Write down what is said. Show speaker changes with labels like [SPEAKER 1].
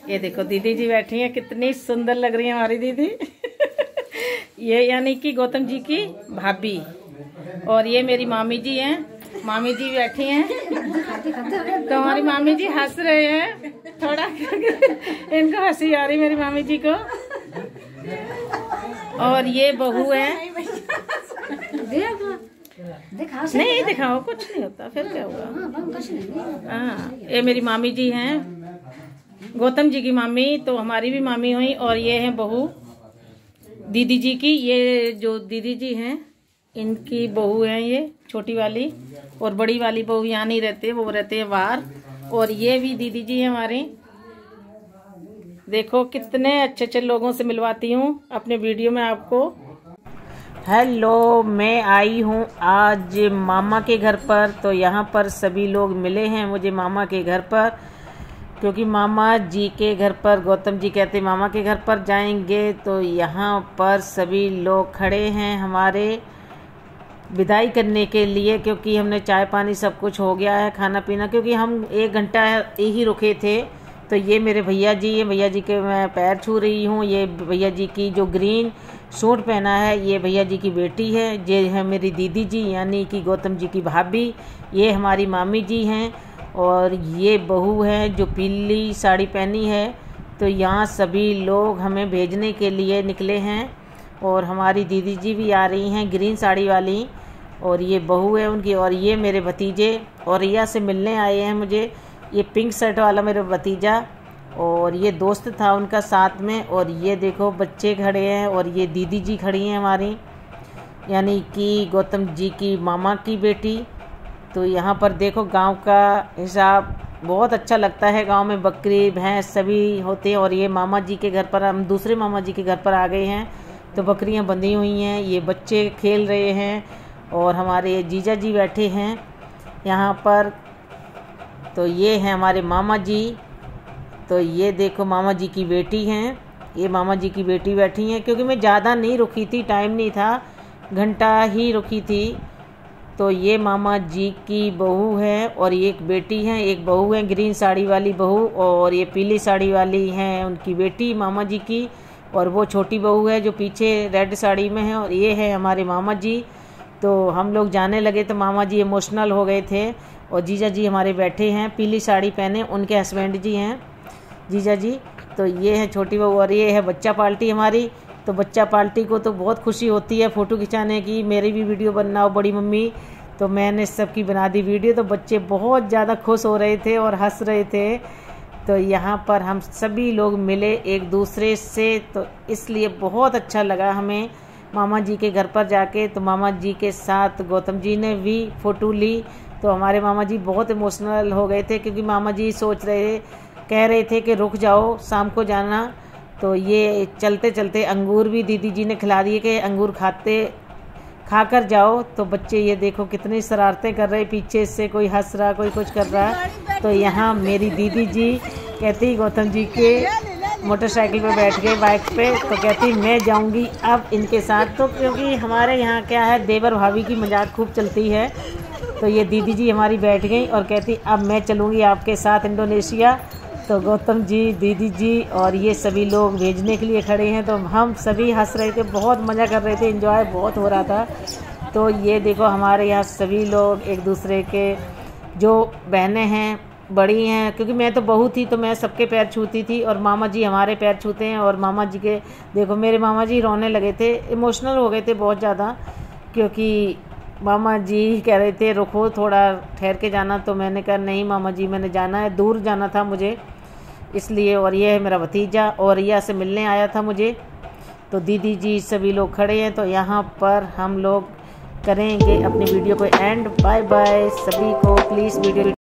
[SPEAKER 1] ये देखो दीदी जी बैठी हैं, कितनी सुंदर लग रही है हमारी दीदी। ये यानी कि गौतम जी की भाभी, और ये मेरी मामी जी हैं। मामी जी बैठी हैं, तो हमारी मामी जी हंस रहे हैं थोड़ा। इनको हंसी आ रही मेरी मामी जी को। और ये बहू है। नहीं दिखाओ, कुछ नहीं होता, फिर क्या हुआ। हाँ, ये मेरी मामी जी हैं, गौतम जी की मामी, तो हमारी भी मामी हुई। और ये है बहू दीदी जी की। ये जो दीदी जी हैं इनकी बहू हैं, ये छोटी वाली, और बड़ी वाली बहू यहाँ नहीं रहते, वो रहते हैं बाहर। और ये भी दीदी जी हैं हमारी। देखो कितने अच्छे अच्छे लोगों से मिलवाती हूँ अपने वीडियो में आपको। हेलो, मैं आई हूँ आज मामा के घर पर। तो यहाँ पर सभी लोग मिले हैं मुझे मामा के घर पर, क्योंकि मामा जी के घर पर गौतम जी कहते मामा के घर पर जाएंगे। तो यहाँ पर सभी लोग खड़े हैं हमारे विदाई करने के लिए, क्योंकि हमने चाय पानी सब कुछ हो गया है, खाना पीना, क्योंकि हम 1 घंटा ही रुके थे। तो ये मेरे भैया जी हैं, भैया जी के मैं पैर छू रही हूँ। ये भैया जी की जो ग्रीन सूट पहना है ये भैया जी की बेटी है। ये है मेरी दीदी जी यानी कि गौतम जी की भाभी। ये हमारी मामी जी हैं, और ये बहू है जो पीली साड़ी पहनी है। तो यहाँ सभी लोग हमें भेजने के लिए निकले हैं, और हमारी दीदी जी भी आ रही हैं ग्रीन साड़ी वाली, और ये बहू है उनकी। और ये मेरे भतीजे औरैया से मिलने आए हैं मुझे। ये पिंक शर्ट वाला मेरा भतीजा, और ये दोस्त था उनका साथ में। और ये देखो बच्चे खड़े हैं, और ये दीदी जी खड़ी हैं हमारी, यानी कि गौतम जी की मामा की बेटी। तो यहाँ पर देखो गांव का हिसाब बहुत अच्छा लगता है। गांव में बकरी भैंस सभी होते हैं। और ये मामा जी के घर पर, हम दूसरे मामा जी के घर पर आ गए हैं, तो बकरियां बंधी हुई हैं, ये बच्चे खेल रहे हैं, और हमारे जीजा जी बैठे हैं यहाँ पर। तो ये हैं हमारे मामा जी। तो ये देखो मामा जी की बेटी हैं, ये मामा जी की बेटी बैठी हैं। क्योंकि मैं ज़्यादा नहीं रुकी थी, टाइम नहीं था, घंटा ही रुकी थी। तो ये मामा जी की बहू है, और एक बेटी है, एक बहू है ग्रीन साड़ी वाली बहू, और ये पीली साड़ी वाली हैं उनकी बेटी मामा जी की। और वो छोटी बहू है जो पीछे रेड साड़ी में है, और ये है हमारे मामा जी। तो हम लोग जाने लगे तो मामा जी इमोशनल हो गए थे, और जीजा जी हमारे बैठे हैं पीली साड़ी पहने, उनके हस्बैंड जी हैं जीजा जी। तो ये है छोटी बहू, और ये है बच्चा पार्टी हमारी। तो बच्चा पार्टी को तो बहुत खुशी होती है फ़ोटो खिंचाने की, मेरी भी वीडियो बनाओ बड़ी मम्मी। तो मैंने सबकी बना दी वीडियो। तो बच्चे बहुत ज़्यादा खुश हो रहे थे और हंस रहे थे। तो यहाँ पर हम सभी लोग मिले एक दूसरे से, तो इसलिए बहुत अच्छा लगा हमें मामा जी के घर पर जाके। तो मामा जी के साथ गौतम जी ने भी फ़ोटो ली। तो हमारे मामा जी बहुत इमोशनल हो गए थे, क्योंकि मामा जी कह रहे थे कि रुक जाओ शाम को जाना। तो ये चलते चलते अंगूर भी दीदी जी ने खिला दिए कि अंगूर खाकर जाओ। तो बच्चे ये देखो कितनी शरारतें कर रहे, पीछे से कोई हंस रहा, कोई कुछ कर रहा है। तो यहाँ मेरी दीदी जी कहती गौतम जी के मोटरसाइकिल पे बैठ गए, बाइक पे। तो कहती मैं जाऊंगी अब इनके साथ। तो क्योंकि हमारे यहाँ क्या है, देवर भाभी की मजाक खूब चलती है। तो ये दीदी जी हमारी बैठ गई और कहती अब मैं चलूँगी आपके साथ इंडोनेशिया। तो गौतम जी, दीदी जी और ये सभी लोग भेजने के लिए खड़े हैं। तो हम सभी हंस रहे थे, बहुत मज़ा कर रहे थे, एंजॉय बहुत हो रहा था। तो ये देखो हमारे यहाँ सभी लोग एक दूसरे के जो बहनें हैं बड़ी हैं, क्योंकि मैं तो बहू थी तो मैं सबके पैर छूती थी, और मामा जी हमारे पैर छूते हैं। और मामा जी के देखो, मेरे मामा जी रोने लगे थे, इमोशनल हो गए थे बहुत ज़्यादा, क्योंकि मामा जी कह रहे थे रुको थोड़ा ठहर के जाना। तो मैंने कहा नहीं मामा जी, मैंने जाना है, दूर जाना था मुझे इसलिए। और ये है मेरा भतीजा औरैया से मिलने आया था मुझे। तो दीदी जी सभी लोग खड़े हैं। तो यहाँ पर हम लोग करेंगे अपनी वीडियो को एंड। बाय बाय सभी को, प्लीज़ वीडियो